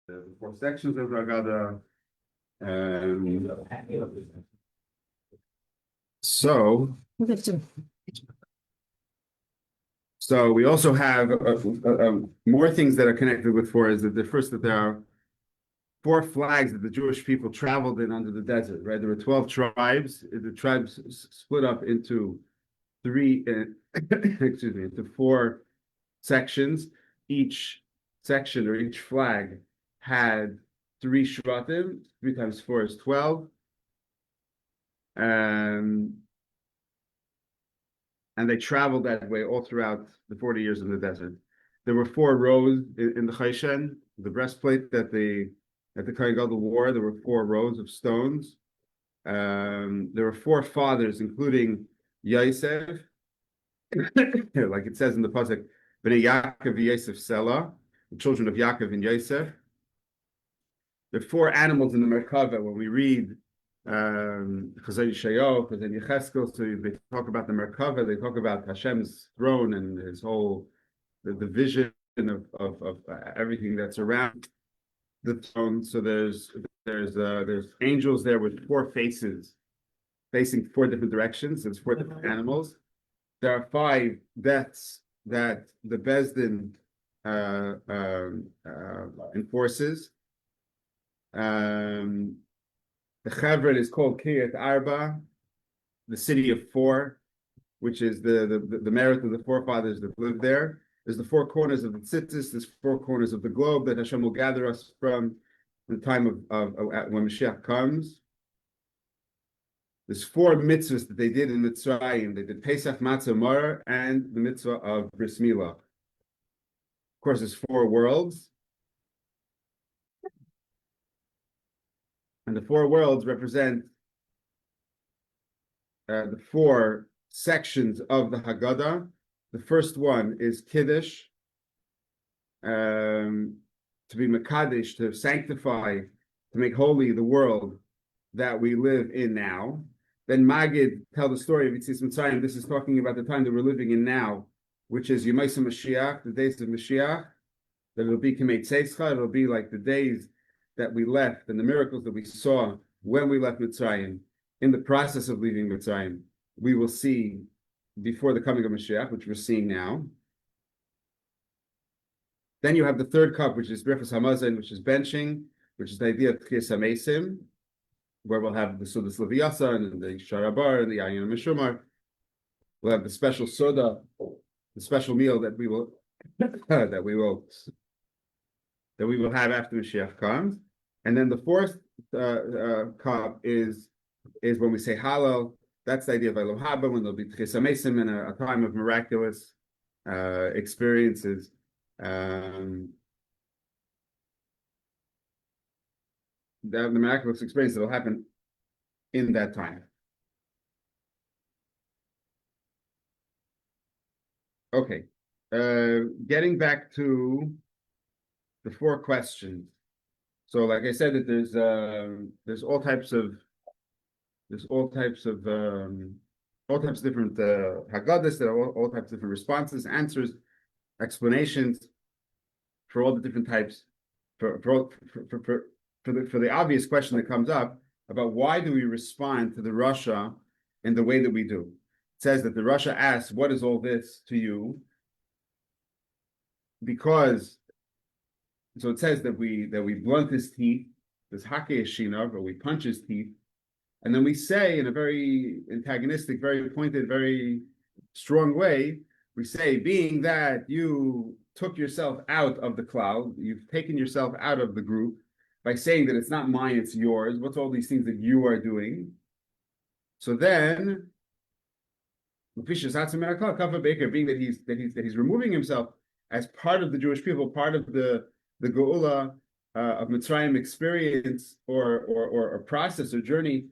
the four sections of Haggadah. So we also have more things that are connected with four. Is that that there are four flags that the Jewish people traveled in under the desert, right? There were 12 tribes. The tribes split up into into four sections. Each section or each flag had three shvatim. 3 times 4 is 12. And they traveled that way all throughout the 40 years in the desert. There were 4 rows in the Chayshen, the breastplate that the Kohen Gadol wore. There were 4 rows of stones. There were 4 fathers, including Yosef, like it says in the pasuk, Bnei Yaakov Yosef Selah, the children of Yaakov and Yosef. There are 4 animals in the Merkava. When we read Chazon Yeshayahu, Chazon Yecheskel, so they talk about the Merkava, they talk about Hashem's throne and his whole, the vision of everything that's around the throne. So there's angels there with 4 faces, facing 4 different directions. There's 4 different animals. There are 5 deaths that the Bezdin enforces. The Chevron is called Kiryat Arba, the city of 4, which is the merit of the forefathers that lived there. There's the 4 corners of the tzitzis, there's 4 corners of the globe that Hashem will gather us from the time of when Mashiach comes. There's 4 mitzvahs that they did in Mitzrayim. They did Pesach, Matzah, Maror, and the mitzvah of Bris Milah. Of course, there's 4 worlds. And the 4 worlds represent the 4 sections of the Haggadah. The first one is Kiddush, to be Mekadesh, to sanctify, to make holy the world that we live in now. Then Magid tell the story of Yetzias Mitzrayim. This is talking about the time that we're living in now, which is Yemaisa Mashiach, the days of Mashiach. That it'll be K'mei Tzeitzcha, it'll be like the days that we left and the miracles that we saw when we left Mitzrayim. In the process of leaving Mitzrayim, we will see before the coming of Mashiach, which we're seeing now. Then you have the third cup, which is Brefus Hamazon, which is benching, which is the idea of Tchias HaMesim, where we'll have the Sudas Leviyasan and the Sharabar and the Ayin Meshumar. We'll have the special soda, the special meal that we will that we will have after Mashiach comes. And then the fourth cup is when we say Hallel. That's the idea of Eloh Haba, when there'll be Tchias HaMesim in a time of miraculous experiences. The miraculous experience that will happen in that time. Okay, getting back to the 4 questions. So, like I said, that there's all types of different Haggadahs, there are all types of different responses, answers, explanations for all the different types. For the obvious question that comes up about why do we respond to the Rasha in the way that we do. It says that the Rasha asks, "What is all this to you?" Because so it says that we blunt his teeth, this Hakei Shinav, or we punch his teeth, and then we say in a very antagonistic, very pointed, very strong way, we say, being that you took yourself out of the cloud, you've taken yourself out of the group by saying that it's not mine, it's yours. What's all these things that you are doing? So then, being that he's removing himself as part of the Jewish people, part of the Geula of Mitzrayim experience or process or journey,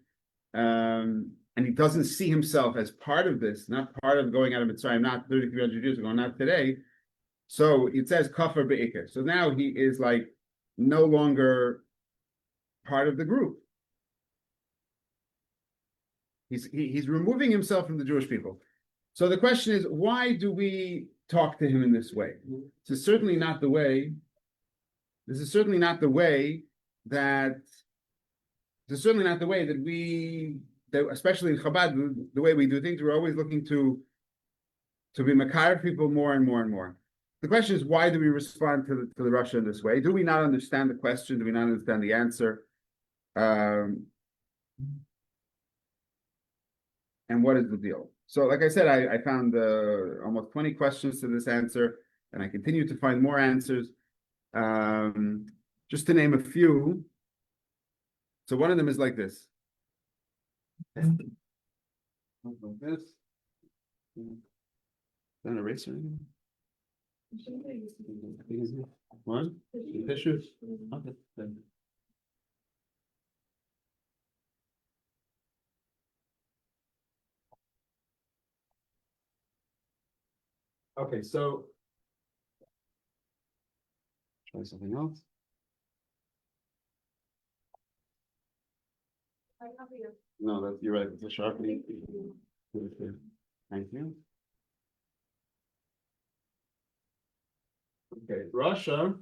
and he doesn't see himself as part of this, not part of going out of Mitzrayim, not 3,300 years ago, not today. So it says kafar be'ikr. So now he is like no longer part of the group. He's removing himself from the Jewish people. So the question is, why do we talk to him in this way? It's certainly not the way this is certainly not the way that this is certainly not the way that especially in Chabad, the way we do things. We're always looking to be makar people more and more and more. The question is, why do we respond to the Russia in this way? Do we not understand the question? Do we not understand the answer? And what is the deal? So, like I said, I found almost 20 questions to this answer, and I continue to find more answers. Just to name a few. So one of them is like this. Like this. Is that an eraser? What? Tissue? Okay. Okay, so try something else. No, that's you're right. It's a sharpening. Thank you. Okay, Russia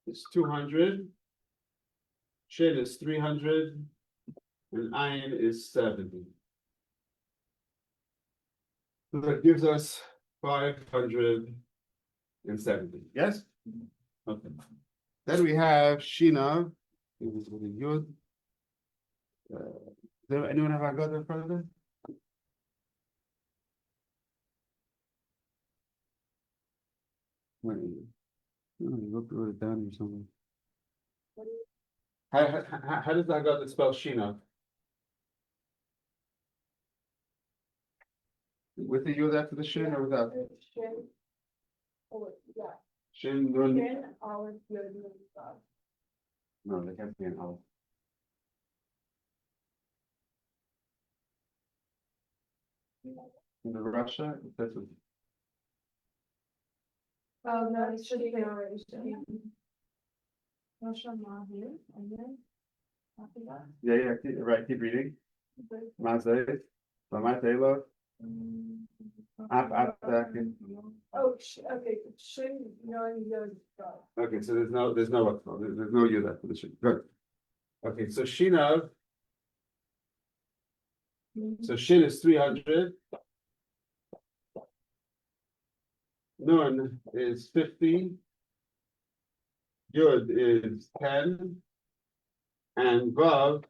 is 200, Shin is 300, and Ayin is 70. So that gives us 570. Yes? Okay. Then we have Shina. Is there anyone have Haggadah in front of them? Wait, you wrote it down or something. How does Haggadah spell Shina? With the yud after the shin or without? Shin. Oh, yeah. Shin, nun. Shin, aleph, yod, nun, vav. No, they can't be an aleph. In the Russia, that's what. Oh, no, it should be already. Russia, Mahir, and then after that. Yeah, right, keep reading. Mazay, Lamatelo. Oh, okay, shin, nun, yod, vav. Okay, so there's no what's called. There's no yud after the shin. Good. Okay, so Shinav. So Shin is 300. Nun is 50. Yud is 10. And Vav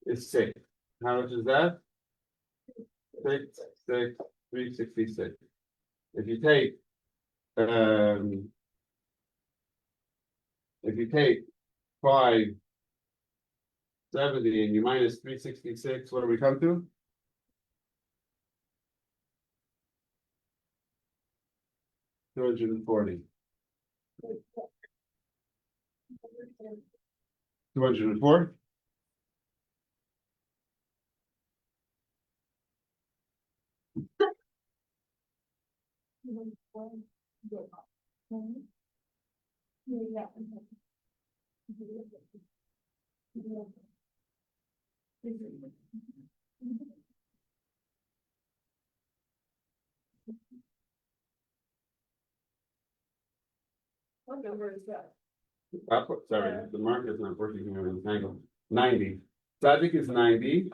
is 6. How much is that? 6, 366. If you take 570 and you minus 366, what do we come to? 240. 204? What number is that? Sorry, the mark is not working here in the angle. 90. Tzaddik is 90.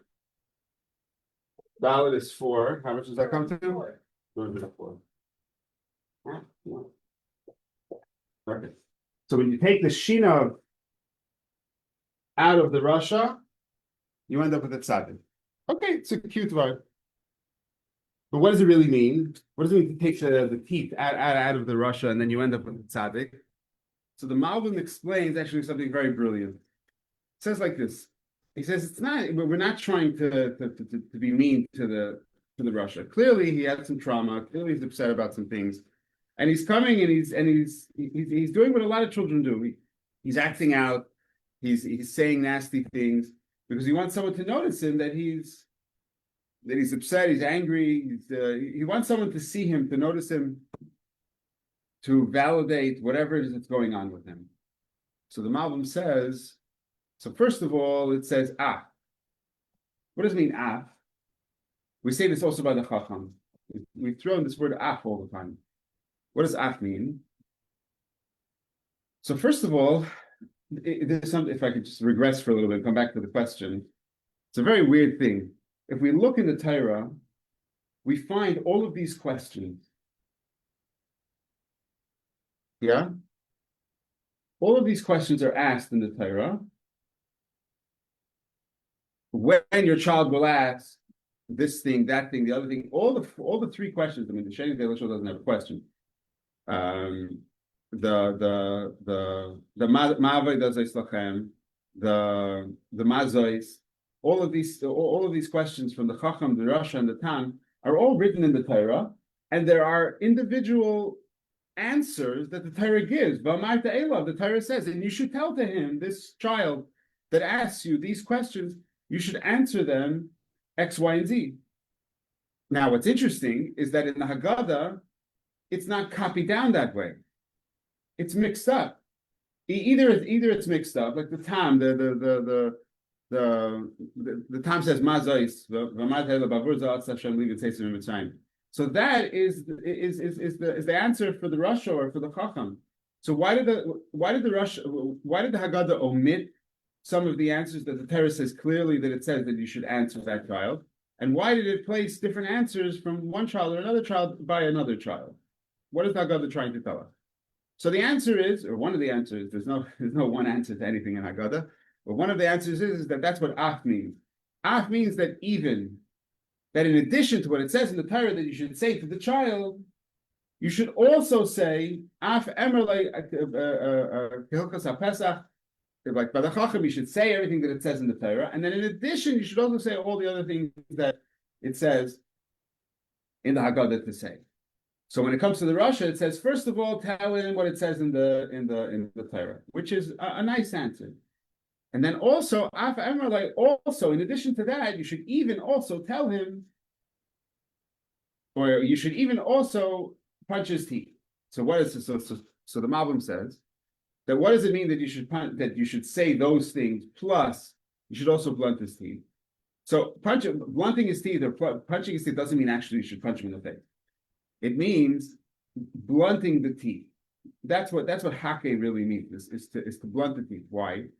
Dalet is 4. How much does that come to? 204. Okay. So when you take the Shina out of the Russia, you end up with a tzaddik. Okay, it's a cute word. But what does it really mean? What does it mean to take the teeth out of the Russia and then you end up with a tzaddik? So the Malbim explains actually something very brilliant. It says like this. He says it's not. We're not trying to be mean to the Russia. Clearly, he had some trauma. Clearly, he's upset about some things, and he's coming and he's doing what a lot of children do. He's acting out. He's saying nasty things because he wants someone to notice him that he's upset. He's angry. He wants someone to see him, to notice him, to validate whatever it is that's going on with him. So the Malbim says. So first of all, it says af. What does it mean af? We say this also by the Chacham. We throw in this word af all the time. What does af mean? So first of all, there's some, if I could just regress for a little bit, come back to the question. It's a very weird thing. If we look in the Torah, we find all of these questions. Yeah? All of these questions are asked in the Torah. When your child will ask this thing, that thing, the other thing, all the three questions. I mean, the Sheni Delashon doesn't have a question. The Ma'avay Dazais Lachem, the Mazois, all of these questions from the Chacham, the Rasha, and the Tan are all written in the Torah, and there are individual answers that the Torah gives. B'amarta Elav, the Torah says, and you should tell to him, this child that asks you these questions, you should answer them X, Y, and Z. Now, what's interesting is that in the Haggadah, it's not copied down that way. It's mixed up. Either it's mixed up, like the Tam, the Tam says Mazais, so that is the answer for the Rasha or for the Chacham. So why did the Haggadah omit some of the answers that the Torah says clearly that it says that you should answer that child? And why did it place different answers from one child or another child by another child? What is the Haggadah trying to tell us? So the answer is, or one of the answers, there's no one answer to anything in Haggadah, but one of the answers is that that's what Af means. Af means that in addition to what it says in the Torah that you should say to the child, you should also say Af Emerle Pesach. Like by the Chacham, you should say everything that it says in the Torah, and then in addition, you should also say all the other things that it says in the Haggadah to say. So when it comes to the Rasha, it says first of all, tell him what it says in the Torah, which is a nice answer. And then also, also in addition to that, you should even also tell him, or you should even also punch his teeth. So what is this? So the Malbim says that what does it mean that you should say those things plus you should also blunt his teeth? So blunting his teeth or punching his teeth doesn't mean actually you should punch him in the face. It means blunting the teeth. That's what hake really means, is to blunt the teeth. Why?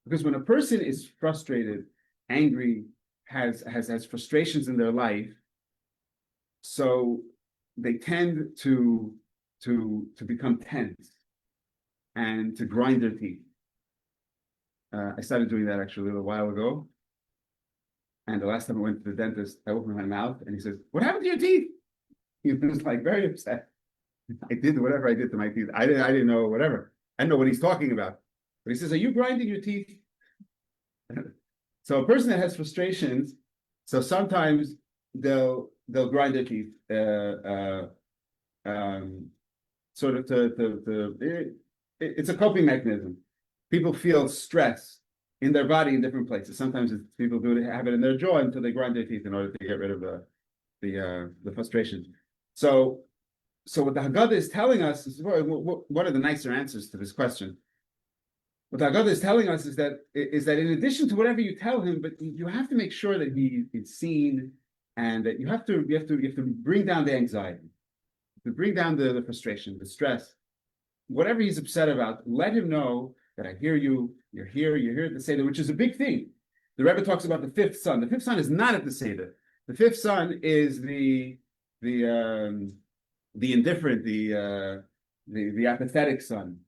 Because when a person is frustrated, angry, has frustrations in their life, so they tend to become tense and to grind their teeth. I started doing that actually a little while ago. And the last time I went to the dentist, I opened my mouth and he says, "What happened to your teeth?" He was like very upset. I did whatever I did to my teeth. I didn't know whatever. I didn't know what he's talking about. But he says, "Are you grinding your teeth?" So a person that has frustrations, so sometimes they'll grind their teeth, sort of it's a coping mechanism. People feel stress in their body in different places. Sometimes people have it in their jaw until they grind their teeth in order to get rid of the frustration. So what the Haggadah is telling us is what are the nicer answers to this question? What the Haggadah is telling us is that in addition to whatever you tell him, but you have to make sure that he's seen, and that you have to bring down the anxiety, to bring down the frustration, the stress, whatever he's upset about. Let him know that I hear you. You're here at the Seder, which is a big thing. The Rebbe talks about the fifth son. The fifth son is not at the Seder. The fifth son is the indifferent, the apathetic son,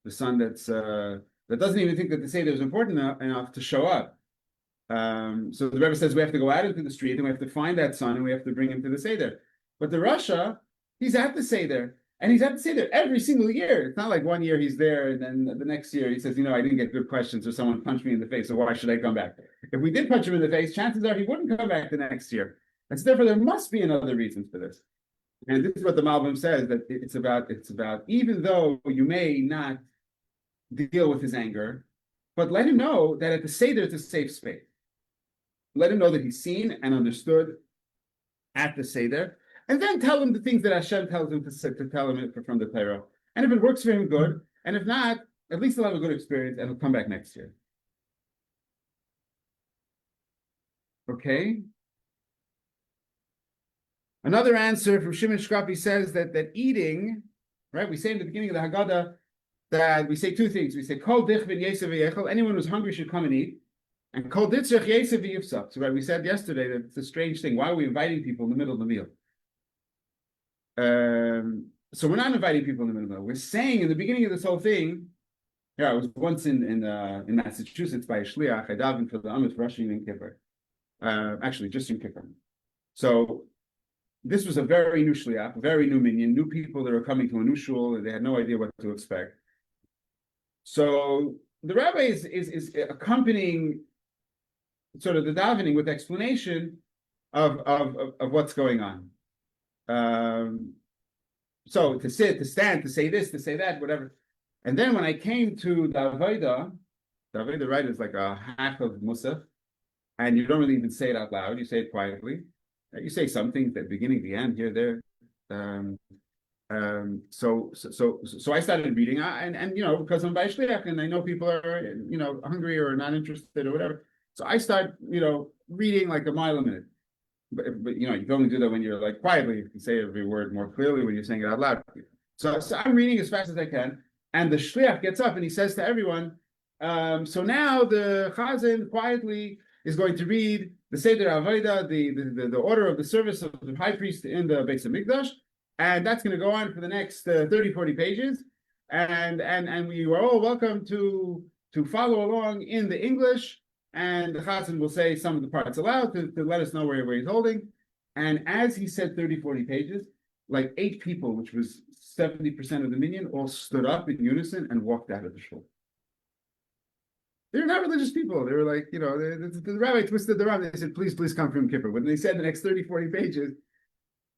the son that doesn't even think that the Seder is important enough to show up. So the Rebbe says we have to go out into the street and we have to find that son and we have to bring him to the Seder. But the Rasha, he's at the Seder. And he's at the Seder every single year. It's not like one year he's there and then the next year he says, I didn't get good questions or someone punched me in the face, so why should I come back? If we did punch him in the face, chances are he wouldn't come back the next year. And so therefore there must be another reason for this. And this is what the Malbim says, that it's about even though you may not deal with his anger, but let him know that at the Seder it's a safe space. Let him know that he's seen and understood at the Seder. And then tell him the things that Hashem tells him to tell him from the Torah. And if it works for him, good. And if not, at least he'll have a good experience and he'll come back next year. Okay? Another answer from Shimon Shkrapi says that eating, right? We say in the beginning of the Haggadah that we say two things. We say kol dich ben yesev v'yechel, anyone who's hungry should come and eat. And kol ditzrech yesev v'yifsach. So we said yesterday that it's a strange thing. Why are we inviting people in the middle of the meal? So we're not inviting people in the middle of the meal. We're saying in the beginning of this whole thing. Yeah, I was once in Massachusetts by a shliach. I davened for the Amit for Rosh Yom Kippur. Actually, just Yom Kippur. So this was a very new shliach, very new minyan, new people that were coming to a new shul, and they had no idea what to expect. So the rabbi is accompanying sort of the davening with explanation of what's going on. So to sit, to stand, to say this, to say that, whatever. And then when I came to the Haggadah, right, is like a half of Musaf, and you don't really even say it out loud. You say it quietly. You say something at the beginning, the end, here, there. So I started reading, and because I'm by shliach, and I know people are hungry or not interested or whatever. So I start reading like a mile a minute. But you can only do that when you're like quietly. You can say every word more clearly when you're saying it out loud. So I'm reading as fast as I can. And the shliach gets up and he says to everyone, so now the chazan quietly is going to read the Seder Avodah, the order of the service of the high priest in the Beis Hamikdash, and that's going to go on for the next 30, 40 pages. And we are all welcome to follow along in the English, and the chazan will say some of the parts aloud to let us know where he's holding. And as he said 30, 40 pages, like 8 people, which was 70% of the minyan, all stood up in unison and walked out of the shul. They're not religious people. They were like, the rabbi twisted their arm. They said, please come from Kippur. When they said the next 30, 40 pages,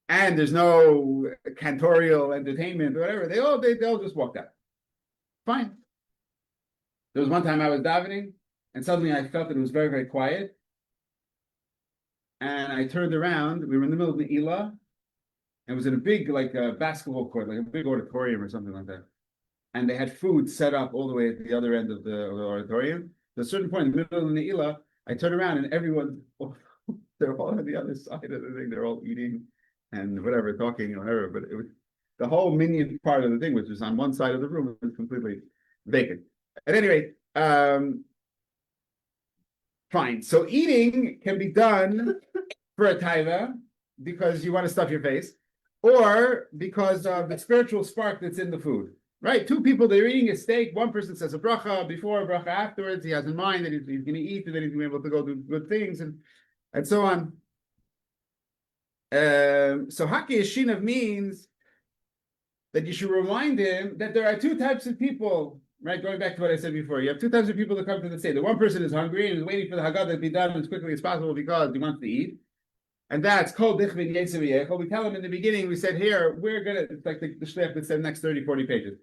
and there's no cantorial entertainment or whatever, they all just walked out. Fine. There was one time I was davening, and suddenly I felt that it was very, very quiet. And I turned around. We were in the middle of the Eilah. And it was in a big, like a basketball court, like a big auditorium or something like that. And they had food set up all the way at the other end of the auditorium. At a certain point in the middle of the Ne'ilah, I turned around and everyone, they're all on the other side of the thing. They're all eating and whatever, talking or whatever. But it was the whole minyan part of the thing, which was on one side of the room, was completely vacant. At any rate, fine. So eating can be done for a taiva because you want to stuff your face, or because of the spiritual spark that's in the food, right? 2 people, they're eating a steak. One person says a bracha before, a bracha afterwards. He has in mind that he's going to eat and then he's going to be able to go do good things and so on. So Haki Yeshinav means that you should remind him that there are 2 types of people, right? Going back to what I said before, you have 2 types of people that come to the Seder. One person is hungry and is waiting for the Haggadah to be done as quickly as possible because he wants to eat. And that's called dich ben yesev v'yechel. We tell him in the beginning, we said here, we're going to, it's like the shliach that said next 30, 40 pages.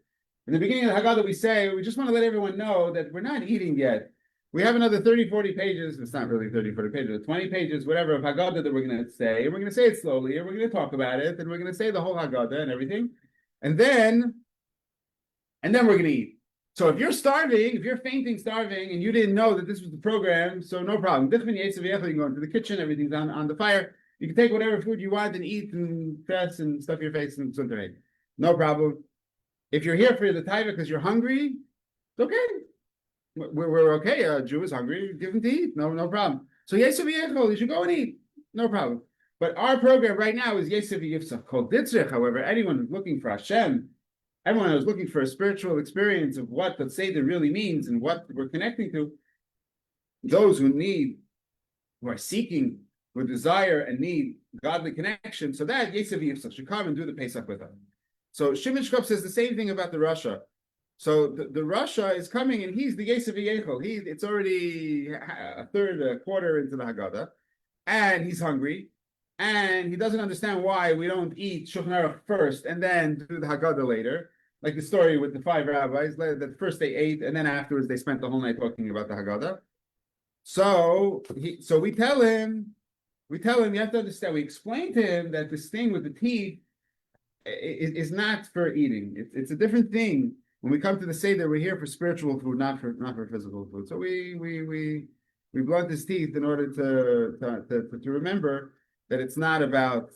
In the beginning of the Haggadah, we say, we just want to let everyone know that we're not eating yet. We have another 30, 40 pages. It's not really 30, 40 pages, 20 pages, whatever, of Haggadah that we're going to say. And we're going to say it slowly, and we're going to talk about it, and we're going to say the whole Haggadah and everything. And then we're going to eat. So if you're starving, if you're fainting, starving, and you didn't know that this was the program, so no problem. Dich ben yesev v'yechel, you go into the kitchen, everything's on the fire. You can take whatever food you want and eat and press and stuff your face and something. No problem. If you're here for the taiva because you're hungry, it's okay. We're okay. A Jew is hungry, give him to eat. No problem. So yesev v'yechel, you should go and eat. No problem. But our program right now is yesev v'yifsach. Kol ditzrech, however, anyone who's looking for Hashem, everyone who's looking for a spiritual experience of what the Seder really means and what we're connecting to, those who are seeking, who desire and need godly connection, so that yesev v'yifsach should come and do the Pesach with us. So Shimon Shkop says the same thing about the Rasha. So the Rasha is coming and he's the yesev v'yechel. It's already a quarter into the Haggadah, and he's hungry, and he doesn't understand why we don't eat Shulchan Aruch first and then do the Haggadah later. Like the story with the 5 rabbis, that first they ate and then afterwards they spent the whole night talking about the Haggadah. So we tell him, you have to understand, we explain to him that this thing with the teeth is not for eating. It's a different thing. When we come to the Seder, we're here for spiritual food, not for physical food. So we blunt his teeth in order to remember that it's not about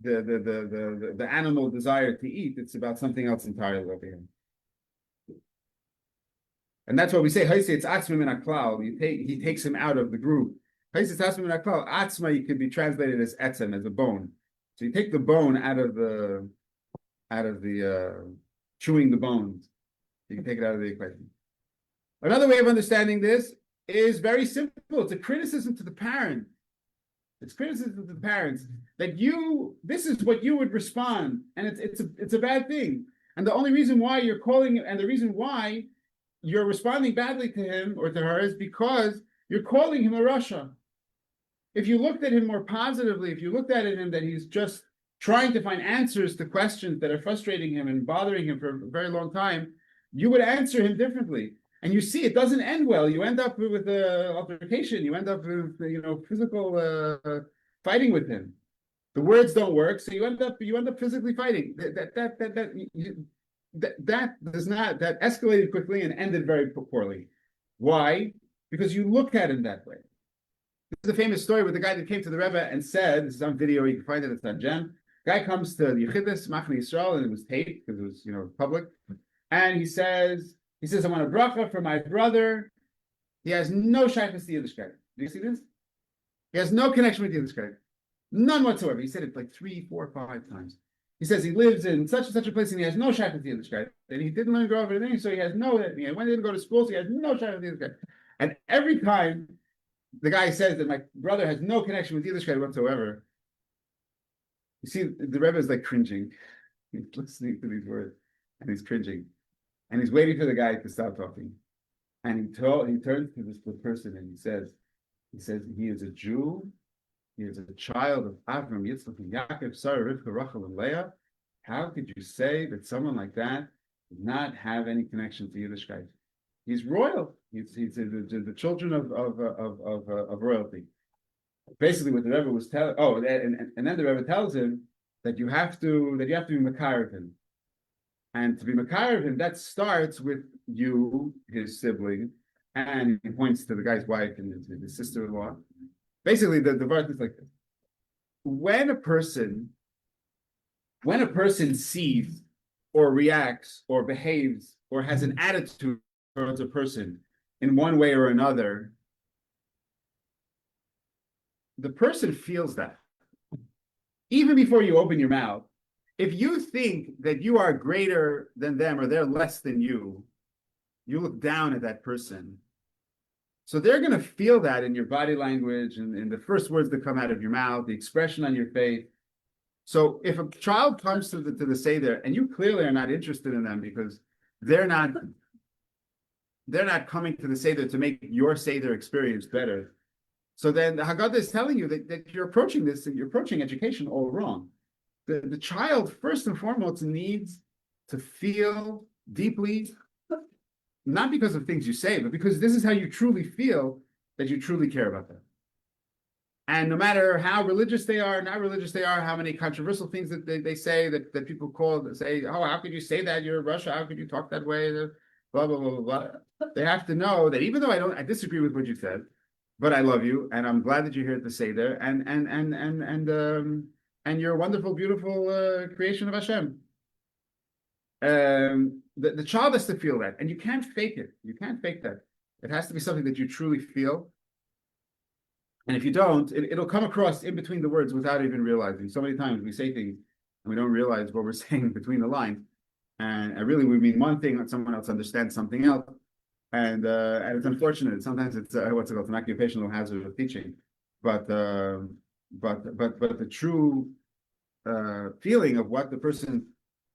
the animal desire to eat. It's about something else entirely over here. And that's why we say, it's atzma min haklal. He takes him out of the group. It's atzma min haklal. Atzma, you could be translated as etzem, as a bone. So you take the bone out of the chewing the bones. You can take it out of the equation. Another way of understanding this is very simple. It's a criticism to the parent. It's criticism to the parents that this is what you would respond, and it's a bad thing. And the only reason why you're calling, and the reason why you're responding badly to him or to her, is because you're calling him a rasha. If you looked at him more positively, if you looked at him that he's just trying to find answers to questions that are frustrating him and bothering him for a very long time, you would answer him differently. And you see, it doesn't end well. You end up with an altercation. You end up with physical fighting with him. The words don't work, so you end up physically fighting. That escalated quickly and ended very poorly. Why? Because you looked at him that way. This is a famous story with the guy that came to the Rebbe and said, this is on video, you can find it, it's on Gem. Guy comes to the Yechidus, Machne Yisrael, and it was taped because it was public. And he says, I want a bracha for my brother. He has no shaykhus to Yiddishkeit. Do you see this? He has no connection with Yiddishkeit. None whatsoever. He said it like 3, 4, 5 times. He says he lives in such and such a place and he has no shaykhus to Yiddishkeit. And he didn't learn to grow up anything, so he has no, he didn't go to school, so he has no shaykhus to Yiddishkeit. And every time the guy says that my brother has no connection with Yiddishkeit whatsoever, you see the Rebbe is like cringing. He's listening to these words and he's cringing. And he's waiting for the guy to stop talking. And he turns to this person and he says, he is a Jew, he is a child of Avram, Yitzchak, and Yaakov, Sarah, Rivka, Rachel, and Leah. How could you say that someone like that does not have any connection to Yiddishkeit? He's royal. He's the children of royalty. Basically, what the Rebbe was telling. Oh, and then the Rebbe tells him that you have to be Makar of him. And to be Makar of him, that starts with you, his sibling, and he points to the guy's wife and his sister-in-law. Basically, the verse is like this. When a person sees or reacts or behaves or has an attitude towards a person in one way or another, the person feels that. Even before you open your mouth, if you think that you are greater than them or they're less than you, you look down at that person. So they're going to feel that in your body language and in the first words that come out of your mouth, the expression on your face. So if a child comes to the Seder and you clearly are not interested in them because they're not coming to the Seder to make your Seder experience better, so then the Haggadah is telling you that you're approaching this, and you're approaching education all wrong. The child, first and foremost, needs to feel deeply, not because of things you say, but because this is how you truly feel, that you truly care about them. And no matter how religious they are, not religious they are, how many controversial things that they say, that people say, oh, how could you say that? You're Russia. How could you talk that way? Blah, blah, blah, blah, blah. They have to know that even though I disagree with what you said, but I love you, and I'm glad that you're here to say there, and you're a wonderful, beautiful creation of Hashem. The child has to feel that, and you can't fake it. You can't fake that. It has to be something that you truly feel. And if you don't, it'll come across in between the words without even realizing. So many times we say things and we don't realize what we're saying between the lines. And really we mean one thing and someone else understands something else. And it's unfortunate. Sometimes it's what's it called, an occupational hazard of teaching. But the true feeling of what the person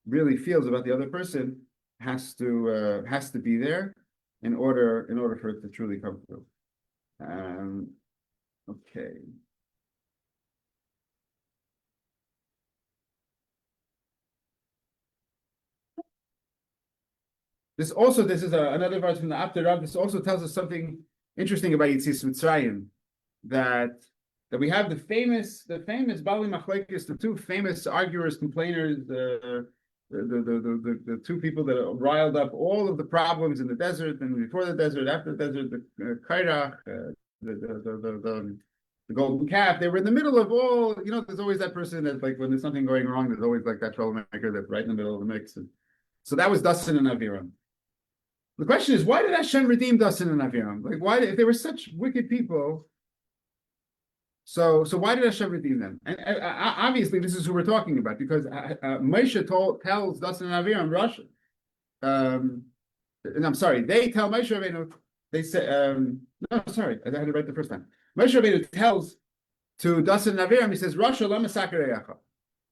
really feels about the other person has to be there in order for it to truly come through. Okay. This is another verse from the Apter Rav. This also tells us something interesting about Yetzias Mitzrayim, that we have the famous Bali Machlekes, the two famous arguers, complainers, the two people that riled up all of the problems in the desert and before the desert, after the desert, the Kairach, the golden calf. They were in the middle of all, there's always that person that, like, when there's something going wrong, there's always like that troublemaker that's right in the middle of the mix. And so that was Dasan and Aviram. The question is, why did Hashem redeem Dasan and Aviram? Like, why, if they were such wicked people, so why did Hashem redeem them? And obviously, this is who we're talking about, because Moshe tells Dasan and Aviram, Russia, and I'm sorry, they tell Moshe Rabbeinu, they say, no, sorry, I had it right the first time. Moshe Rabbeinu tells to Dasan and Aviram, he says, Russia, lama sakereyacha.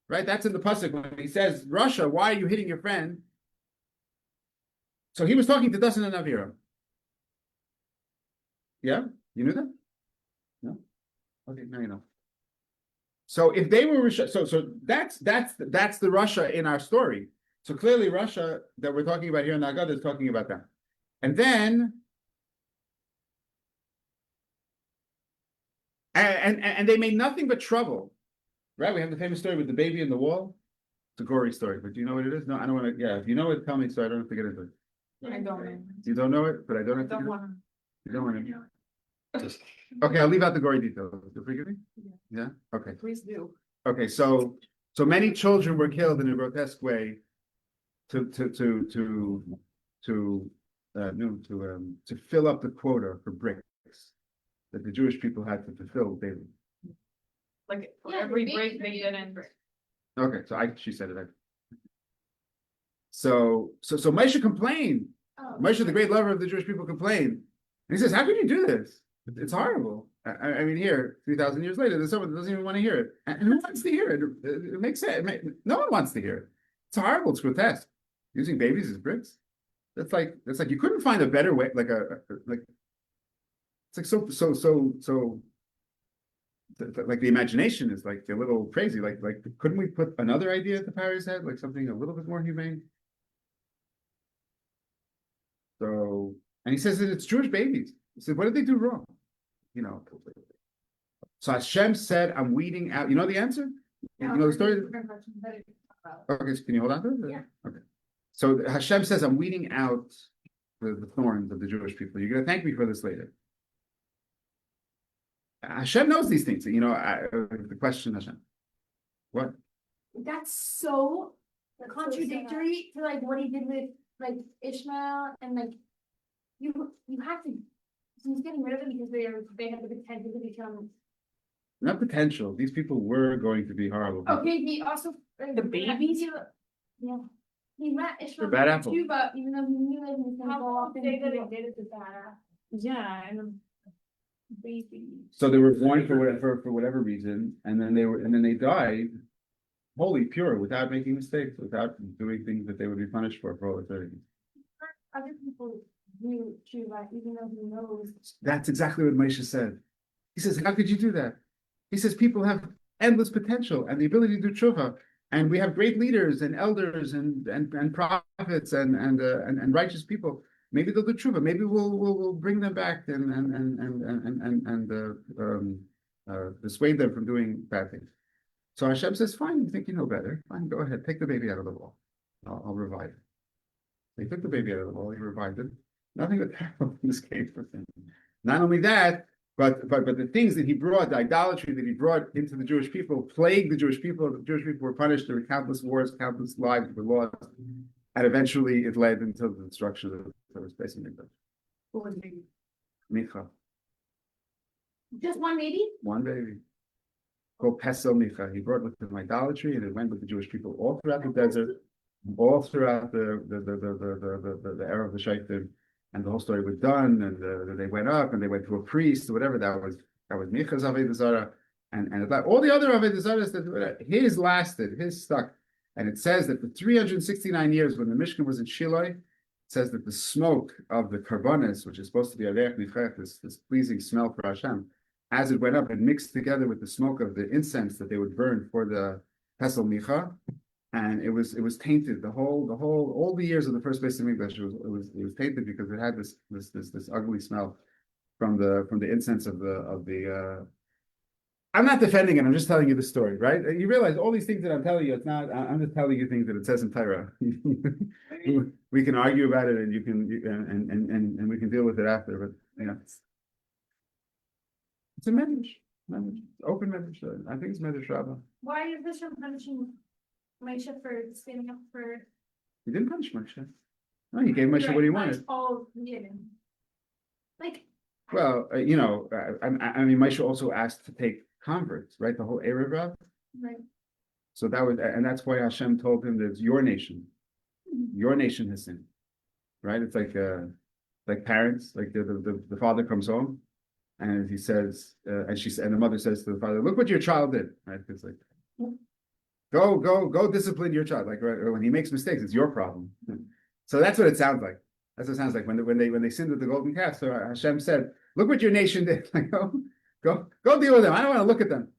Right? That's in the pasuk when he says, Russia, why are you hitting your friend? So he was talking to Dasan and Aviram. Yeah? You knew that? No? Okay, now you know. So if they were so that's the Russia in our story. So clearly Russia that we're talking about here in Haggadah is talking about that. And then and they made nothing but trouble. Right? We have the famous story with the baby in the wall. It's a gory story, but do you know what it is? No, I don't want to. Yeah, if you know it, tell me so I don't have to get into it. I don't know. You don't know it, but I don't have to. You don't want to. Okay, I'll leave out the gory details. You forgive me? Yeah. Okay. Please do. Okay, so many children were killed in a grotesque way to fill up the quota for bricks that the Jewish people had to fulfill daily. Like every break they didn't. Okay, so she said it. So Moshe complained. Moshe, the great lover of the Jewish people, complained. And he says, how could you do this? It's horrible. I mean, here, 3,000 years later, there's someone that doesn't even want to hear it. And who wants to hear it? It makes sense. No one wants to hear it. It's horrible. It's grotesque. Using babies as bricks. That's like you couldn't find a better way. It's like so. Like the imagination is like a little crazy. Like couldn't we put another idea at the Pharaoh's head, like something a little bit more humane? So, and he says that it's Jewish babies. He said, what did they do wrong? You know. So Hashem said, I'm weeding out. You know the answer? You know the story? Okay, so can you hold on to it? Yeah. Okay. So Hashem says, I'm weeding out the thorns of the Jewish people. You're going to thank me for this later. Hashem knows these things. You know, the question, Hashem. What? That's so contradictory to like what he did with like Ishmael and like you have to. So he's getting rid of them because they have the potential to become. Not potential. These people were going to be horrible people. Okay, he also The babies? Yeah. He met Ishmael bad apple. too, but even though he knew that he was gonna go off and They do didn't it. get it to that. Yeah, and baby. So they were born for whatever reason, and then they died wholly pure, without making mistakes, without doing things that they would be punished for all eternity. Other people do too, like even though he knows. That's exactly what Moshe said. He says, how could you do that? He says people have endless potential and the ability to do tshuva, and we have great leaders and elders and prophets and righteous people. Maybe they'll do tshuva. Maybe we'll bring them back and dissuade them from doing bad things. So Hashem says, "Fine, you think you know better. Fine, go ahead, take the baby out of the wall. I'll revive it." They took the baby out of the wall. He revived it. Nothing but terrible in this case for him. Not only that, but the things that he brought, the idolatry that he brought into the Jewish people, plagued the Jewish people. The Jewish people were punished. There were countless wars, countless lives were lost, and eventually it led into the destruction of the space in Mikdash. What was baby? Micha, Just one baby? one baby, called Pesel Micha. He brought with him idolatry, and it went with the Jewish people all throughout the desert, all throughout the era of the Shaitim. And the whole story was done, and they went up, and they went to a priest, or whatever that was. That was Micha's Avodah Zarah, and all the other Avodah Zarahs that his lasted, his stuck. And it says that for 369 years, when the Mishkan was in Shiloh, it says that the smoke of the karbanis, which is supposed to be Areach Nifrech, this pleasing smell for Hashem, as it went up, it mixed together with the smoke of the incense that they would burn for the Pesel Micha. And it was tainted. All the years of the first base of Mikdash, it was tainted because it had this ugly smell from the incense of the. I'm not defending it. I'm just telling you the story, right? You realize all these things that I'm telling you. It's not. I'm just telling you things that it says in Torah. We can argue about it, and you can and we can deal with it after. But it's a medrash, open medrash. I think it's medrash Rabbah. Why is Hashem punishing Moshe for standing up for? He didn't punish Moshe. No, he gave Moshe what he Right, wanted. all given. Like, Well, I mean, Moshe also asked to take converts, right? The whole Erev Rav. right, So and that's why Hashem told him that it's your nation. Your nation has sinned, right? It's like parents, like the father comes home and he says, and the mother says to the father, look what your child did, right? It's like, go discipline your child. Like right, when he makes mistakes, it's your problem. So that's what it sounds like. That's what it sounds like when they sinned with the golden calf. So Hashem said, look what your nation did. Like, go deal with them. I don't want to look at them.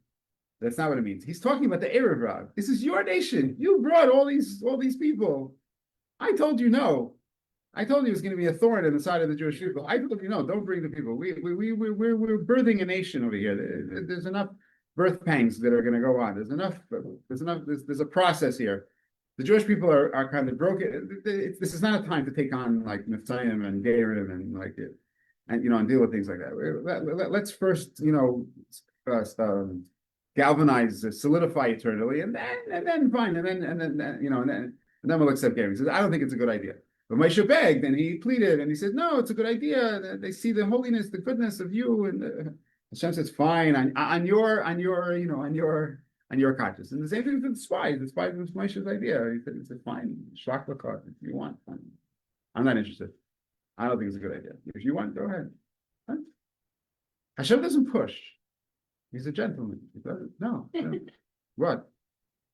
That's not what it means. He's talking about the Erev Rav. This is your nation. You brought all these people. I told you no. I told you it was going to be a thorn in the side of the Jewish people. I told you no. Don't bring the people. We're birthing a nation over here. There's enough birth pangs that are going to go on. There's a process here. The Jewish people are kind of broken. This is not a time to take on like Mitzrayim and Gerim and like it, and deal with things like that. Let's first galvanize, solidify eternally, and then fine, and then we'll accept Gerim. He says, I don't think it's a good idea. But Moshe begged and he pleaded and he said, no, it's a good idea. They see the holiness, the goodness of you, and Hashem says, fine, on your conscience. And the same thing with the spies. The spies was Moshe's idea. He said, fine, shlach l'kar, if you want. Fine. I'm not interested. I don't think it's a good idea. If you want, go ahead. Huh? Hashem doesn't push. He's a gentleman. He doesn't. No. What?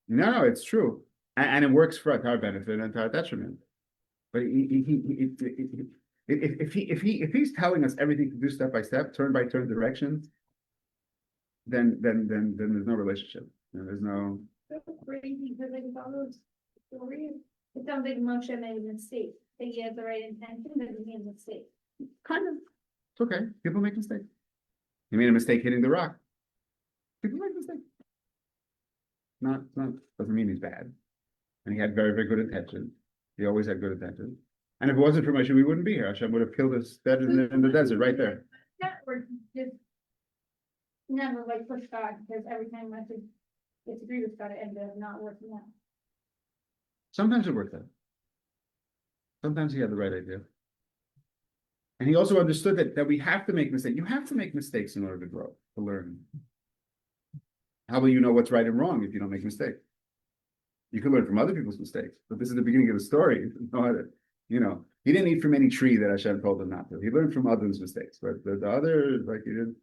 No, it's true, and it works for our benefit and to our detriment. But if he's telling us everything to do step by step, turn by turn directions, then there's no relationship. There's no. that's crazy, because like all those stories, it sounds like Moshe made a mistake. That he had the right intention, but he made a mistake. Kind of. It's okay. People make mistakes. He made a mistake hitting the rock. People make mistakes. Not doesn't mean he's bad. And he had very, very good intentions. He always had good intentions. And if it wasn't for Moshe, we wouldn't be here. Hashem would have killed us dead in the desert right there. Yeah, or just never like push God, because every time I disagree with God, it ended up not working out. Sometimes it worked out. Sometimes he had the right idea. And he also understood that we have to make mistakes. You have to make mistakes in order to grow, to learn. How will you know what's right and wrong if you don't make mistakes? You can learn from other people's mistakes, but this is the beginning of the story. He didn't eat from any tree that Hashem told him not to. He learned from others' mistakes, but the other, like he did,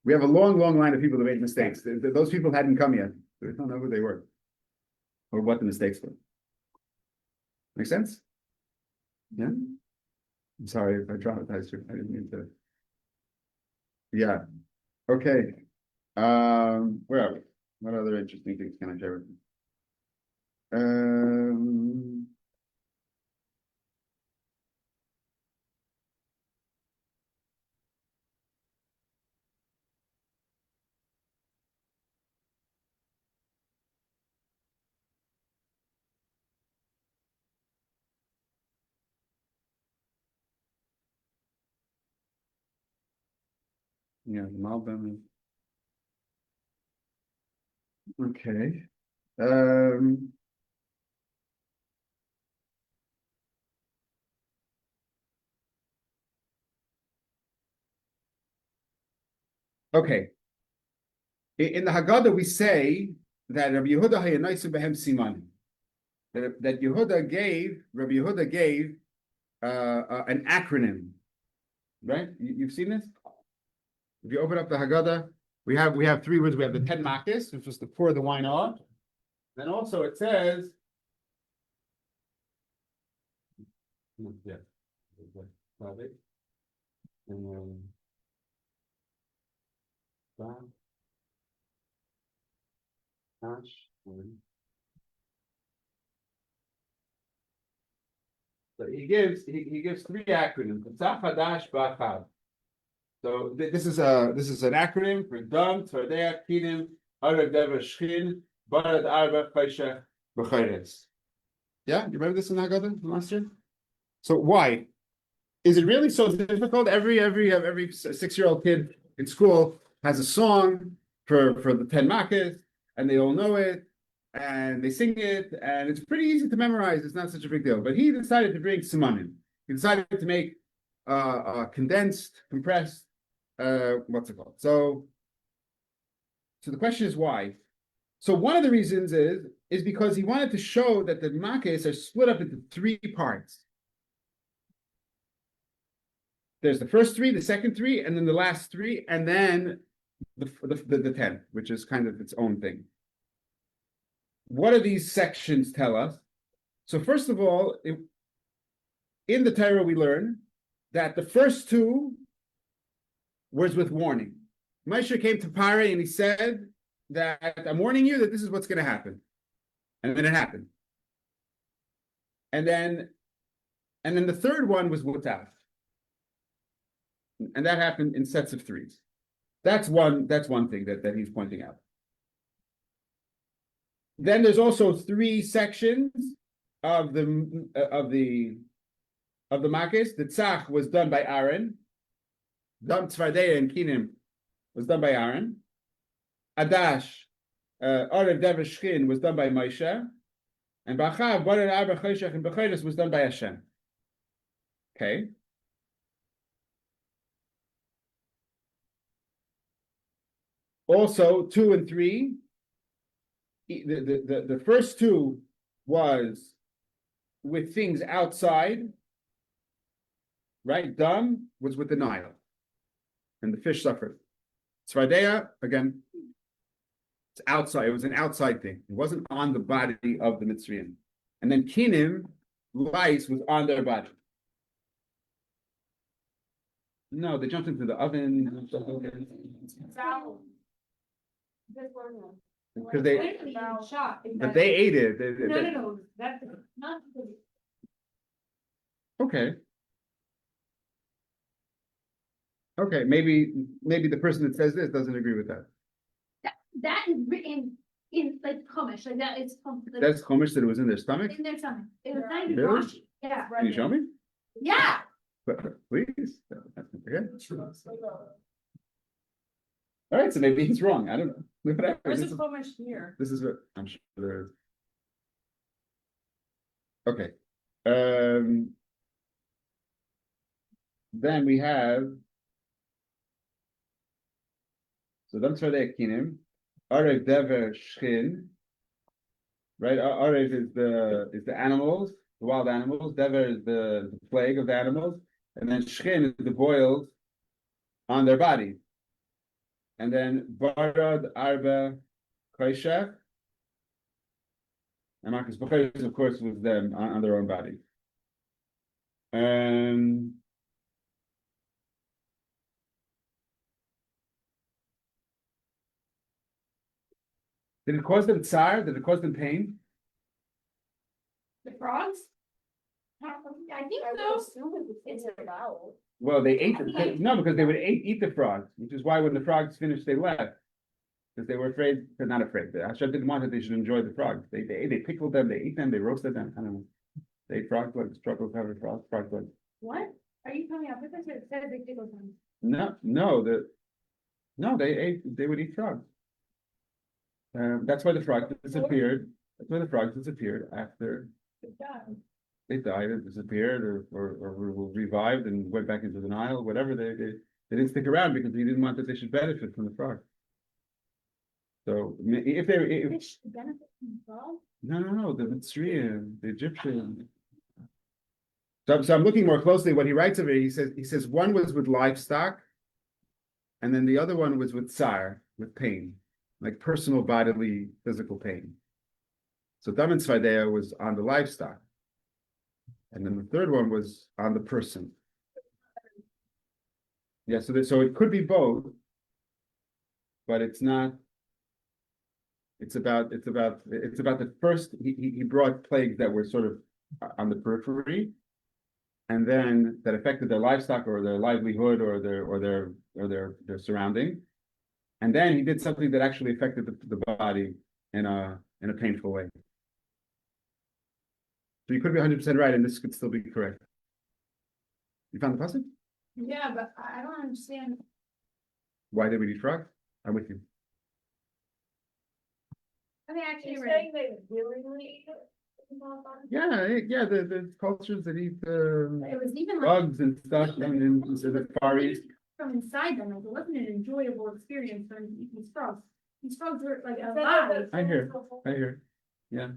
we have a long, long line of people that made mistakes. Those people hadn't come yet. We don't know who they were or what the mistakes were. Make sense? Yeah. I'm sorry if I traumatized you. I didn't mean to. Yeah. Okay. Where are we? What other interesting things can I share with you? Yeah, the Malbim. Okay. Okay. In the Haggadah, we say that Rabbi Yehuda hayanaisu behem siman. That Rabbi Yehuda gave an acronym, right? You've seen this? If you open up the Haggadah, we have three words. We have the 10 makis, which is to pour the wine off. Then also it says, yeah, and then so he gives three acronyms. So this is an acronym for Dam, Tzvardei Kinim, Arav Dever Shchin, Barad Arba Chaysha B'Chayres. Yeah, you remember this in Haggadah last year? So why? Is it really so difficult? Every 6-year-old kid in school has a song for the 10 makis, and they all know it. and they sing it, and it's pretty easy to memorize. It's not such a big deal. But he decided to bring simanim. He decided to make condensed, compressed, what's it called? So the question is why? So one of the reasons is because he wanted to show that the makes are split up into three parts. There's the first three, the second three, and then the last three, and then the 10, which is kind of its own thing. What do these sections tell us? So first of all, in the Torah we learn that the first two was with warning. Moshe came to Pare and he said that I'm warning you that this is what's going to happen. And then it happened. And then the third one was Wutaf. And that happened in sets of threes. That's one thing that he's pointing out. Then there's also three sections of the Makis. The Tzach was done by Aaron. Dam Tzvardeya and Kinim was done by Aaron. Adash, Arev Dever Shchin was done by Moshe. And Bachav, Barer Arba Choshech and Bechoros was done by Hashem. Okay. Also, 2 and 3. The first two was with things outside, right? Dam was with the Nile, and the fish suffered. Tzvardeya, again, it's outside. It was an outside thing. It wasn't on the body of the Mitzrayim. And then Kinim, lice, was on their body. No, they jumped into the oven. Because but they ate it. No, that's not. Okay, maybe the person that says this doesn't agree with that. That is written in like Chumash, like that is like, That's Chumash that it was in their stomach. in their stomach. It was not even Really? Rashi. Yeah. Can you show me? Yeah. Please. Okay. All right, so maybe he's wrong. I don't know. Whatever. Where's the Chumash here? This is what I'm sure there is. Okay. Then we have Dam Tzvardeya Kinim, Arev Dever Shchin, right? Arev is the animals, the wild animals. Dever is the plague of the animals, and then Shchin is the boils on their body. And then Barad Arba Choshech, and Marcus Bechoros, of course, was them on their own body. Did it cause them tsar? Did it cause them pain? The frogs? I think so. It's about. Well, they ate them. No, because they would eat the frogs, which is why when the frogs finished, they left. Because they were afraid, they're not afraid. Hashem didn't want that they should enjoy the frogs. They pickled them, they ate them, they roasted them. I don't know. They ate frog legs, truffle covered frog legs. What? Are you coming up with this? It says they pickled them. No, they would eat frogs. That's why the frogs disappeared. That's why the frogs disappeared after they died and disappeared or were revived and went back into the Nile, whatever. They didn't stick around because he didn't want that they should benefit from the frog. So if Fish benefit from the frog? no, the Mitzrayim, the Egyptian. So I'm looking more closely what he writes of it. He says one was with livestock, and then the other one was with tsar, with pain, like personal bodily physical pain. So Dam and Tzvardeya was on the livestock. And then the third one was on the person. Yeah, so it could be both, but it's not. It's about the first. He brought plagues that were sort of on the periphery, and then that affected their livestock or their livelihood or their surrounding, and then he did something that actually affected the body in a painful way. So you could be 100% right, and this could still be correct. You found the pasuk? Yeah, but I don't understand. Why did we eat frogs? I'm with you. I mean, actually, You're you're right. saying they willingly eat it? Yeah, the cultures that eat It was even like bugs and stuff in the Far East. from inside them, like it wasn't an enjoyable experience for them to eat these frogs. These frogs were like Is that alive. I hear, yeah.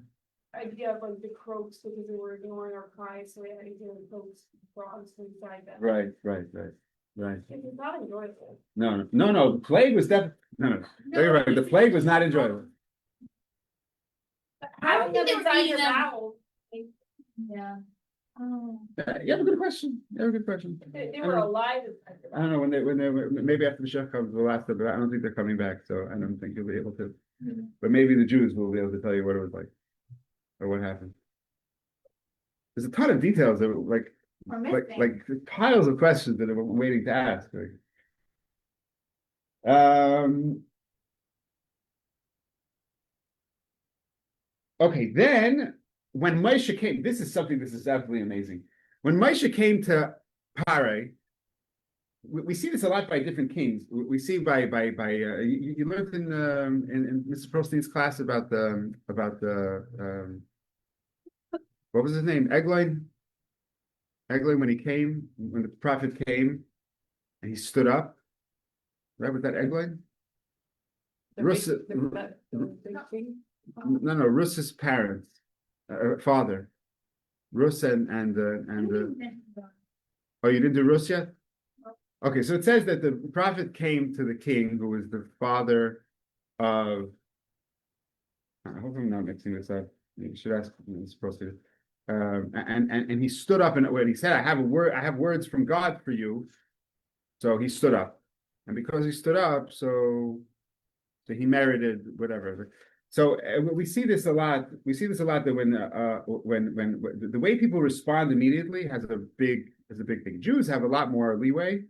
idea of like the croaks because they were ignoring our cries, so we had to do the croaks, frogs inside them. Right. It was not enjoyable. No. The plague was definitely no. You're right. The plague was not enjoyable. I don't think they were Inside eating your them. mouth. Yeah. Oh. You have a good question. They were alive inside your I don't mouth. know when they maybe after the chef comes the last of it. I don't think they're coming back, so I don't think you'll be able to. But maybe the Jews will be able to tell you what it was like or what happened. There's a ton of details that were We're like missing. piles of questions that I'm waiting to ask. Okay, then when Moshe came, this is absolutely amazing. When Moshe came to Pare, we see this a lot by different kings. We see by you learned in Mr. Prostein's class about the what was his name? Eglon when he came, when the prophet came and he stood up. Right, was that Eglon? No, Rus's parents, father. Rus and oh, you didn't do Rus yet? Okay, so it says that the prophet came to the king who was the father of. I hope I'm not mixing this up. You should ask. It's supposed to. And he stood up and when he said, "I have words from God for you," so he stood up, and because he stood up, so he merited whatever. So we see this a lot. We see this a lot that when the way people respond immediately has a big thing. Jews have a lot more leeway,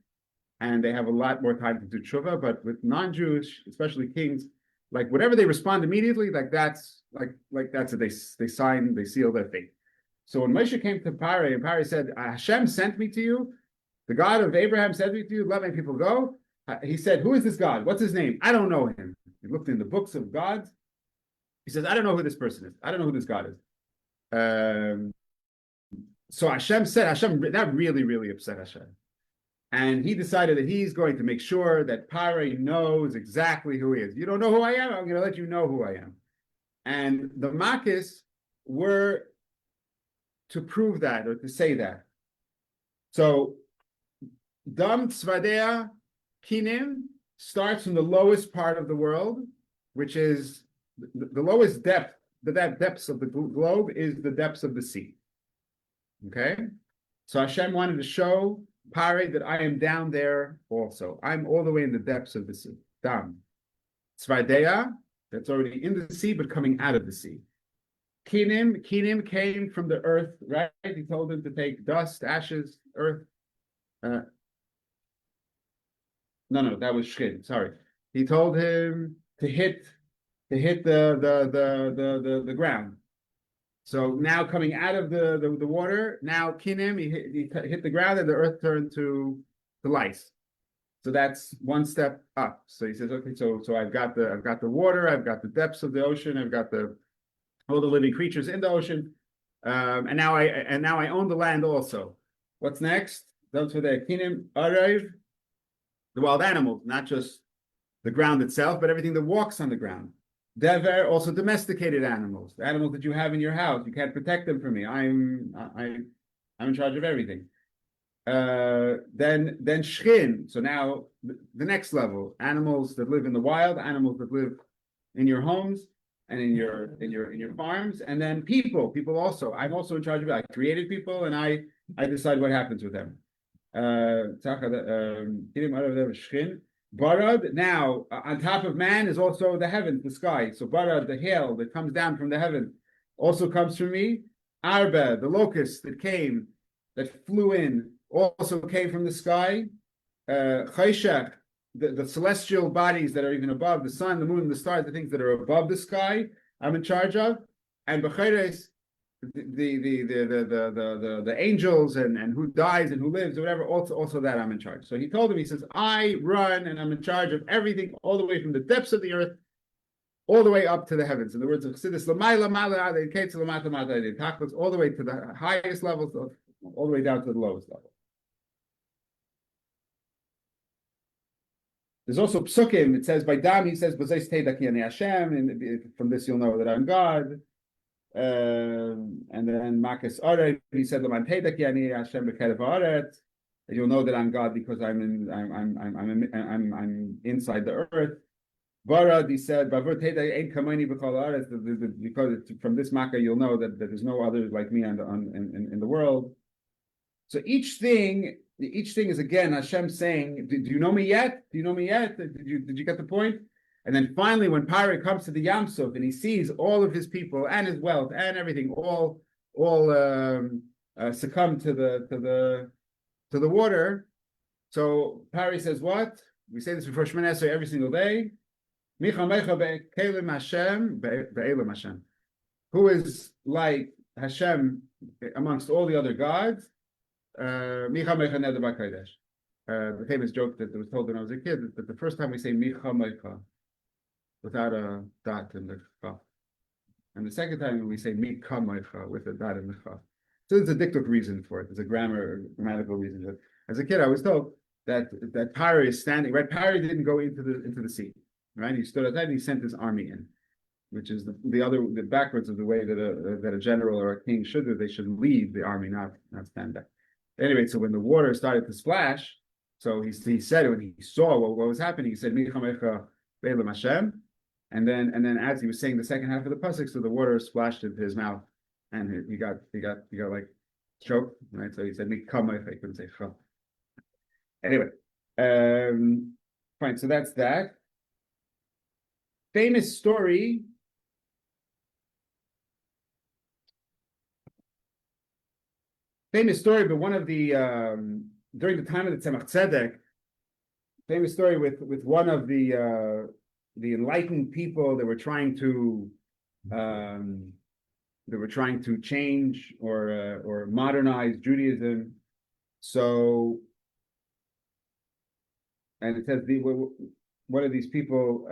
and they have a lot more time to do tshuva. But with non-Jewish, especially kings, like whatever they respond immediately, that's it. They sign, they seal their fate. So when Moshe came to Pare and Pare said, "Hashem sent me to you, the God of Abraham sent me to you. Let my people go." He said, "Who is this God? What's his name? I don't know him." He looked in the books of gods. He says, "I don't know who this person is. I don't know who this God is." So Hashem said, that really upset Hashem. And he decided that he's going to make sure that Pare knows exactly who he is. You don't know who I am? I'm going to let you know who I am. And the Makis were to prove that or to say that. So Dam Tzvadea Kinim starts from the lowest part of the world, which is the lowest depth. The depths of the globe is the depths of the sea. Okay? So Hashem wanted to show Pare that I am down there also. I'm all the way in the depths of the sea. Dam. Tzvadea, that's already in the sea, but coming out of the sea. Kinim came from the earth, right? He told him to take dust, ashes, earth. No, that was Shkin. Sorry. He told him to hit the ground. So now coming out of the water, now Kinim, he hit the ground and the earth turned to lice. So that's one step up. So he says, okay, so I've got the water, I've got the depths of the ocean, I've got all the living creatures in the ocean, and now I own the land also. What's next? Those for the Kinim Arev, the wild animals, not just the ground itself, but everything that walks on the ground. Dever, also domesticated animals, the animals that you have in your house. You can't protect them from me. I'm in charge of everything. Then Shchin. So now the next level: animals that live in the wild, animals that live in your homes and in your farms, and then people also. I'm also in charge of it. I created people, and I decide what happens with them. Barad, now on top of man is also the heavens, the sky. So Barad, the hail that comes down from the heaven, also comes from me. Arba, the locust that flew in, also came from the sky. Chayshach, the celestial bodies that are even above the sun, the moon, the stars, the things that are above the sky, I'm in charge of. And B'chayres, the angels and who dies and who lives or whatever, also that I'm in charge. So he told him, he says, I run and I'm in charge of everything all the way from the depths of the earth all the way up to the heavens. In the words of Chassidus, all the way to the highest levels, all the way down to the lowest level. There's also psukim. It says by Dam, he says, Hashem, and from this you'll know that I'm God. And then Makas Aret, he said, Hashem you'll know that I'm God because I'm inside the earth. Varad, he said, because from this Makkah you'll know that there's no other like me in the world. So each thing is again Hashem saying, "Do you know me yet? Do you know me yet? Did you get the point?" And then finally, when Pari comes to the Yam Suf and he sees all of his people and his wealth and everything all succumb to the water, so Pari says, "What?" We say this before Shemoneh Esrei every single day. Hashem, who is like Hashem amongst all the other gods. The famous joke that was told when I was a kid that the first time we say Micha Mecha without a dot in the Cha, and the second time we say Mika Mecha with a dot in the Cha. So there's a dictic reason for it. There's a grammatical reason. But as a kid, I was told that Pari is standing. Right, Pari didn't go into the sea. Right, he stood outside and he sent his army in, which is the backwards of the way that a general or a king should do. They should lead the army, not stand back. Anyway, so when the water started to splash, so he said when he saw what was happening, he said, Hashem. And then as he was saying the second half of the pasuk, so the water splashed into his mouth, and he got like choked, right? So he said, he couldn't say Cha. Anyway, fine. So that's that. Famous story. But one of the during the time of the Tzemach Tzedek, famous story with one of the enlightened people that were trying to change or modernize Judaism. So, and it says one of these people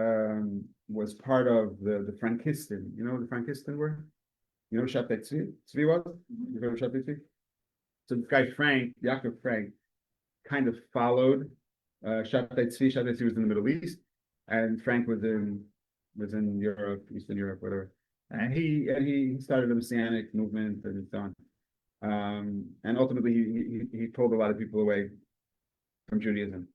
was part of the Frankistan. You know what the Frankistan were? You know what Shabtai Tzvi was? You heard of Shabtai Tzvi? So this guy Yaakov Frank, kind of followed Shabtai Tzvi. Shabtai Tzvi was in the Middle East, and Frank was in Europe, Eastern Europe, whatever. And he started a Messianic movement and so on. And ultimately he pulled a lot of people away from Judaism.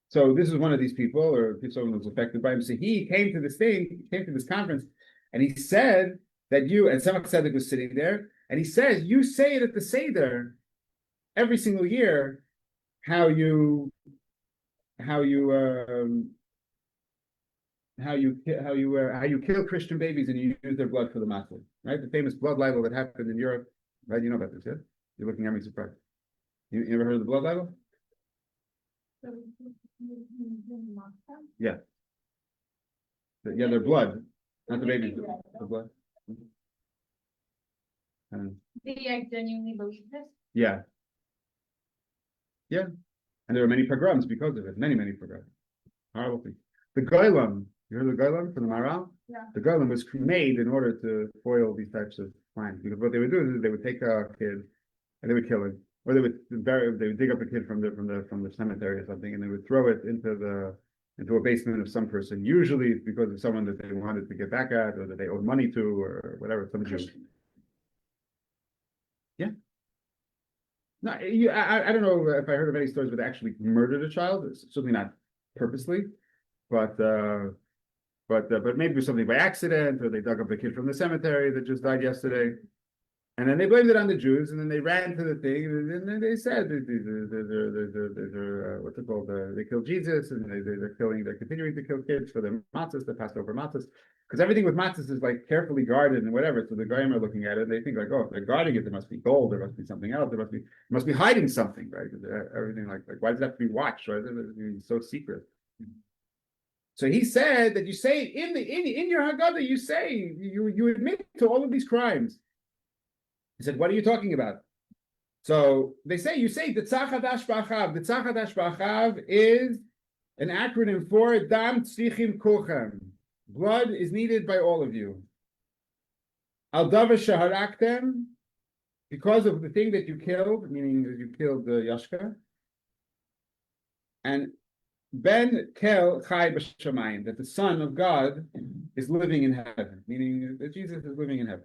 So this is one of these people, or someone who was affected by him. So he came to this conference, and he said that and Tzemach Tzedek was sitting there, and he says, you say it at the Seder every single year, how you kill Christian babies and you use their blood for the matzah, right? The famous blood libel that happened in Europe, right? You know about this, yeah? You're looking at me surprised. You ever heard of the blood libel? Yeah. Yeah, their blood, not the babies, the blood. Did you genuinely believe this? Yeah. And there were many pogroms because of it. Many pogroms. Horrible thing. The Goylam, you heard of the Goylam from the Maral? Yeah. The Goylam was made in order to foil these types of crimes. Because what they would do is they would take a kid and they would kill him. Or they would dig up a kid from the cemetery or something, and they would throw it into a basement of some person. Usually it's because of someone that they wanted to get back at, or that they owed money to, or whatever, some Jew. Yeah. No, I don't know if I heard of any stories where they actually murdered a child. It's certainly not purposely, but maybe it was something by accident, or they dug up a kid from the cemetery that just died yesterday. And then they blamed it on the Jews, and then they ran to the thing, and then they said they're what's it called? They killed Jesus, and they're continuing to kill kids for their matzahs, the Passover matzahs, because everything with matzahs is like carefully guarded and whatever. So the Goyim are looking at it, and they think like, oh, if they're guarding it, there must be gold, there must be something else, there must be hiding something, right? Everything like why does it have to be watched? Why does it be so secret? So he said that you say in your Haggadah, you say you admit to all of these crimes. He said, what are you talking about? So you say the Tzach Hadash B'Achav. The Tzach Hadash B'Achav is an acronym for Dam Tzrichim Kulchem. Blood is needed by all of you. Al Davar Shaharaktem, because of the thing that you killed, meaning that you killed the Yashka. And Ben Kel Chai B'Shamayim, that the Son of God is living in heaven, meaning that Jesus is living in heaven.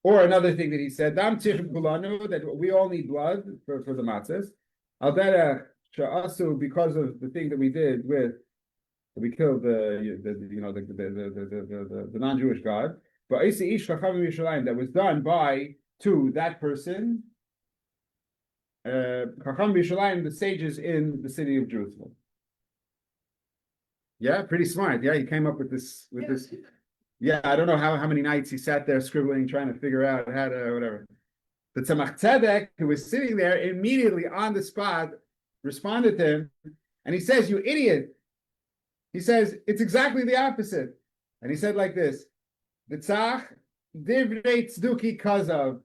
Or another thing that he said, Dam Tzrichim Kulanu, that we all need blood for the matzahs. Al Derech Sha'asu, because of the thing that we did with, we killed the non-Jewish God. But that was done by that person, Chacham B'Yishalayim, the sages in the city of Jerusalem. Yeah, pretty smart. Yeah, he came up with this. Yeah, I don't know how many nights he sat there scribbling, trying to figure out how to whatever. The Tzemach Tzedek, who was sitting there, immediately on the spot responded to him, and he says, "You idiot!" He says, "It's exactly the opposite." And he said like this: "V'tzach divrei tzduki kazav."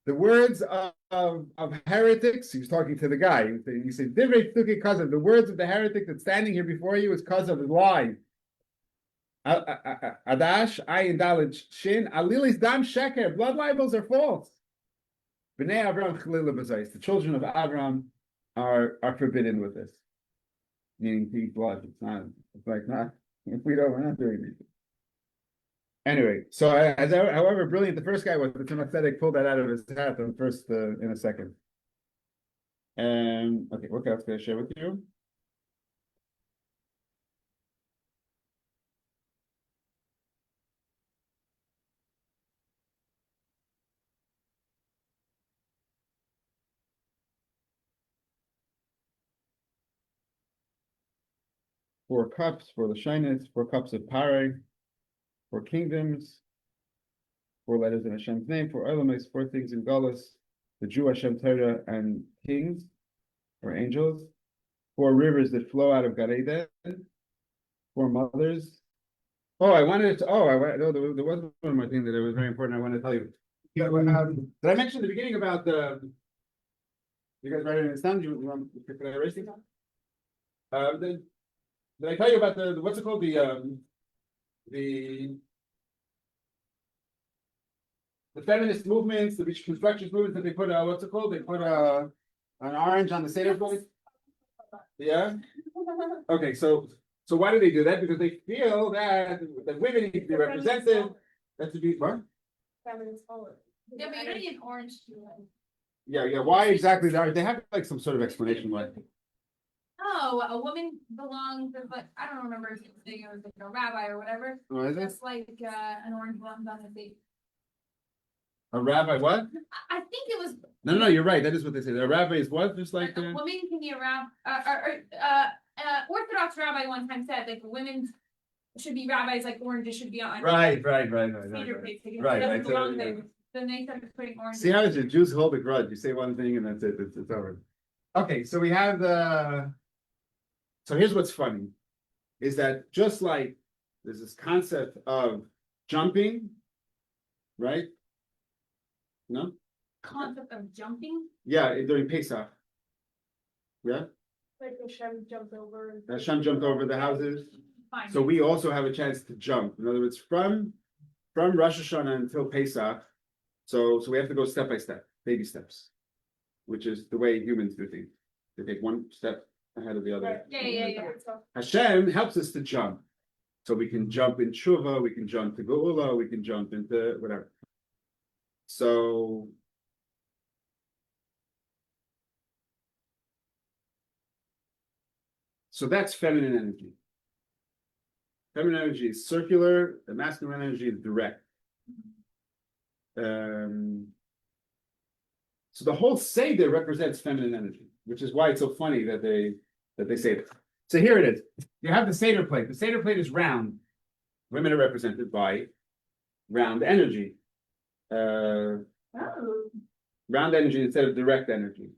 The words of heretics. He was talking to the guy. He said, "Divrei tzduki kazav." The words of the heretic that's standing here before you is kazav, is lie. Adash ayin daled shin alilis dam sheker. Blood libels are false. Bnei Avram chalila b'zayis. The children of Avram are forbidden with this. Meaning to eat blood. It's like not. If we're not doing anything. Anyway, so however brilliant the first guy was, the Tzemach Tzedek pulled that out of his hat in a second. Okay, what else can I share with you? Four cups for the shyness, 4 cups of pare, 4 kingdoms, 4 letters in Hashem's name, 4 elements, 4 things in Galus, the Jew Hashem Torah and kings or angels, 4 rivers that flow out of Gan Eden, 4 mothers. There was one more thing that was very important I wanted to tell you. Did I mention at the beginning about you guys write it in stand? Can I erase these? Did I tell you about the what's it called, the feminist movements, the reconstructionist movements that they put what's it called? They put an orange on the Seder plate. Yeah. Okay, so why do they do that? Because they feel that women need to be represented. That's to be what? Feminist color. Yeah, but you don't need an orange to Yeah. Why exactly? They have like some sort of explanation why. Oh, a woman belongs, but I don't remember if it was like a rabbi or whatever. Oh, is it? Just like an orange belongs on the face. A rabbi what? I think it was. No, you're right. That is what they say. A rabbi is what? Just like A woman can be a Orthodox rabbi one time said like women should be rabbis, like oranges should be on. Right. Cedar plates, Right. Then they started putting oranges. See how the Jews hold a grudge. You say one thing and that's it. It's over. Okay, so we have so here's what's funny, is that just like there's this concept of jumping, right? No? Concept of jumping? Yeah, during Pesach. Yeah? Like Hashem jumped over. Hashem jumped over the houses. Fine. So we also have a chance to jump. In other words, from Rosh Hashanah until Pesach, so we have to go step by step, baby steps, which is the way humans do things. They take one step ahead of the other. Yeah. Hashem helps us to jump. So we can jump in Tshuva, we can jump to Geula, we can jump into whatever. So that's feminine energy. Feminine energy is circular, the masculine energy is direct. So the whole Seder represents feminine energy, which is why it's so funny that they say it. So here it is. You have the Seder plate. The Seder plate is round. Women are represented by round energy. Round energy instead of direct energy.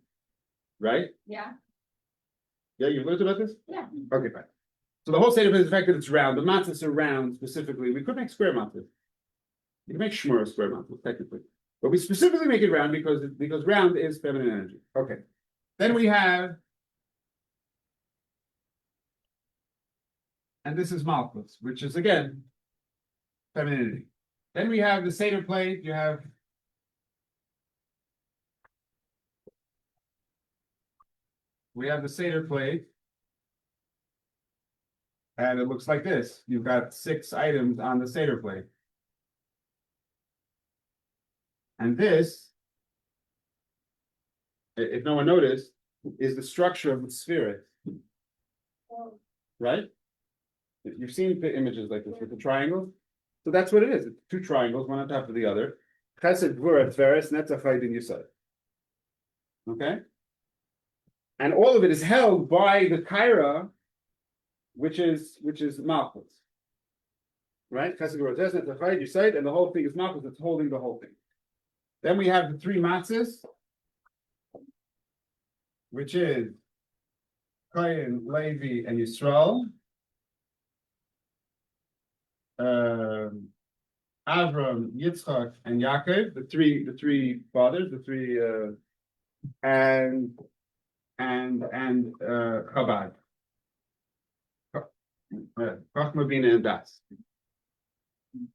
Right? Yeah. Yeah, you've learned about this? Yeah. Okay, fine. So the whole Seder plate is the fact that it's round. The matzahs are round specifically. We could make square matzahs. You can make shmura square matzahs, technically. But we specifically make it round because round is feminine energy. Okay. Then we have and this is Malchus, which is again femininity. Then we have the Seder plate. You have the Seder plate, and it looks like this. You've got 6 items on the Seder plate, and this, if no one noticed, is the structure of the sphere, right? You've seen the images like this with the triangles. So that's what it is. It's 2 triangles, one on top of the other. Chesed, Gvura, Tveres, Netzach, Din, Yisod. Okay? And all of it is held by the Kaira, which is Malchus. Right? Chesed, Gvura, Tveres, Netzach, Din, Yisod, and the whole thing is Malchus that's holding the whole thing. Then we have the 3 matzahs, which is Kohen, Levi, and Yisrael. Avram, Yitzchak, and Yaakov, the three fathers, and Chabad, Chachma, Bina, and Das.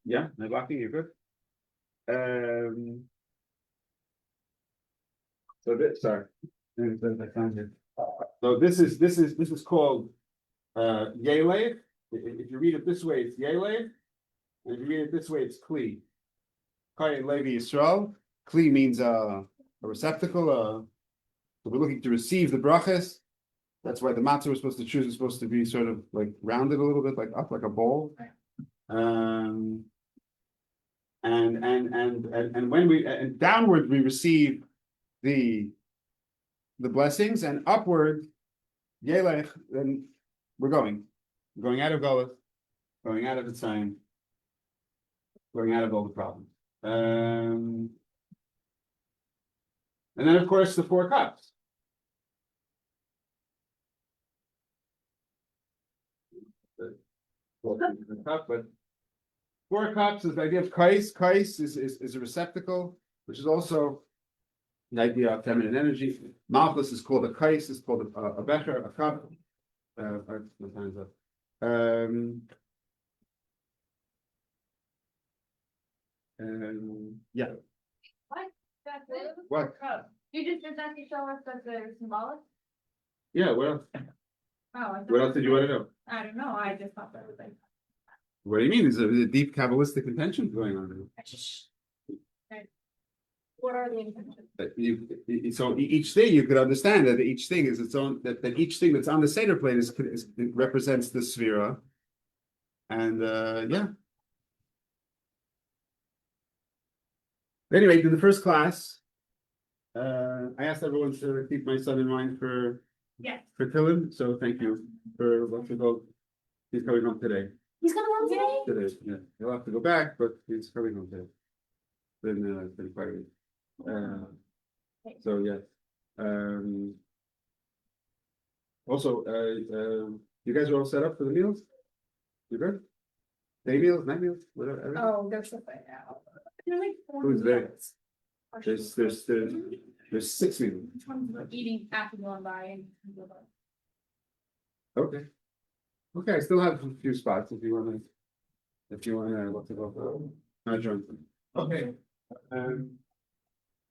Yeah, am I blocking? You're good. So this, sorry, so this is called Yelech. If you read it this way, it's Yelech. And if you read it this way, it's Kli. Kayin Levi Yisrael. Kli means a receptacle. So we're looking to receive the brachas. That's why the matzah we're supposed to choose is supposed to be sort of like rounded a little bit, like up, like a bowl. And when and downward we receive the blessings, and upward, Yelech, then we're going out of Golus, going out of the time, going out of all the problems. And then of course the 4 cups. But 4 cups is the idea of kais. Kais is a receptacle, which is also the idea of feminine energy. Malchus is called a kais, is called a becher, a cup. Yeah. What? That's it? What? You just did that to show us that they're symbolic? Yeah, what else? Oh. What else did you want to know? I don't know, I just thought that was like. What do you mean? There's a deep Kabbalistic intention going on there. What are the intentions? So each thing you could understand that each thing is its own. That each thing that's on the Seder plate it represents the Sphira, and yeah. Anyway, in the first class, I asked everyone to keep my son in mind for Tillin. So thank you for what's it called. He's coming home today. He's gonna run today? Today, yeah. He'll have to go back, but he's coming home today. It's been quite a week. So yes. Also, you guys are all set up for the meals? You good? Day meals, night meals, whatever. Everything? Oh, there's something now. Who's there? There's 6 meals. Eating after going by. Okay. Okay, I still have a few spots if you wanna look to go. Not join them. Okay.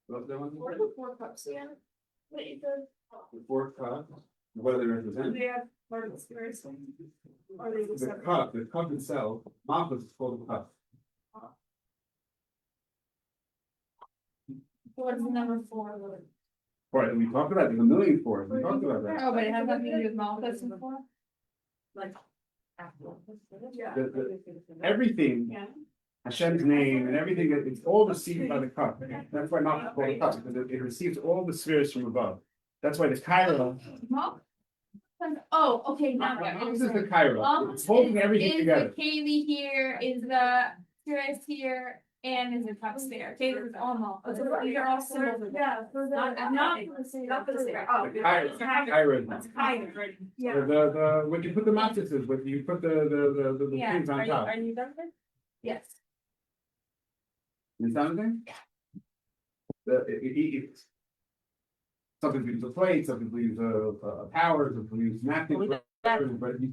What the one? What are the 4 cups again? What you said? The 4 cups. What do they represent? They have part of the spirits. Are they the The cup itself, Malchus is called a cup. What is the number 4? Right, we talked about it, there's a million for it, we talked about that. Oh, but it has nothing to do with Malchus and 4? Like. Yeah. Everything, Yeah. Hashem's name and everything, it's all received by the cup. That's why Malchus is called a cup, because it receives all the spheres from above. That's why the Kaira. Oh, okay, now. This is the Kaira, it's holding everything together. Is the Kaylee here, is the Spirit here, and is the cups there? Kaylee is almost. These are all symbols. Yeah. Not for the same. Not for the same. Oh, The Kaira. That's kind. Yeah. The when you put the matzahs, when you put the Yeah, things on top. are you done with it? Yes. You sound anything? Some people use a plate, some people use a power, some people use napkins, but you